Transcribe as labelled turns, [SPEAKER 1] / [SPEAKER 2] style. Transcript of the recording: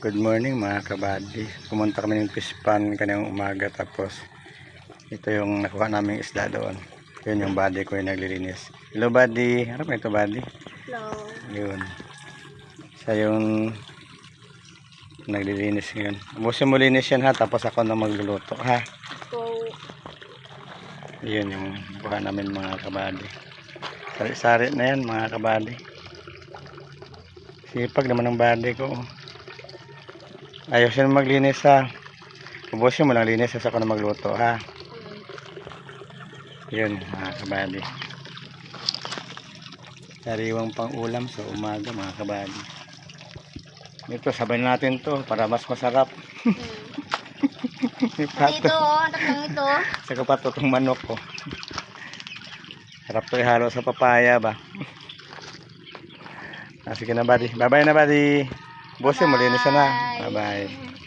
[SPEAKER 1] Good morning mga kabady. Pumunta kami ng fish pond kanina umaga, tapos ito yung nakuha naming isda doon. Yun yung buddy ko yung naglilinis. Hello buddy. Harap mo ito buddy.
[SPEAKER 2] Hello.
[SPEAKER 1] Yun. Siya yung naglilinis ngayon. Ubusin mo linis yan ha, tapos ako na magluluto ha.
[SPEAKER 2] So,
[SPEAKER 1] Yun yung nakuha namin mga kabady. Sari-sari na yan mga kabady. Sipag naman ng buddy ko. Ayos yun maglinis ha. Ubusin mo lang linis, tapos ako na magluto ha. Yun mga kabady. Sariwang pang ulam sa umaga mga kabady. Ito sabay natin to para mas masarap.
[SPEAKER 2] ito oh, tatlong ito.
[SPEAKER 1] Saka pa itong manok ko. Sarap to ihalo sa papaya ba. Sige na buddy. Bye bye na buddy. Busin mo linis na. Bye bye.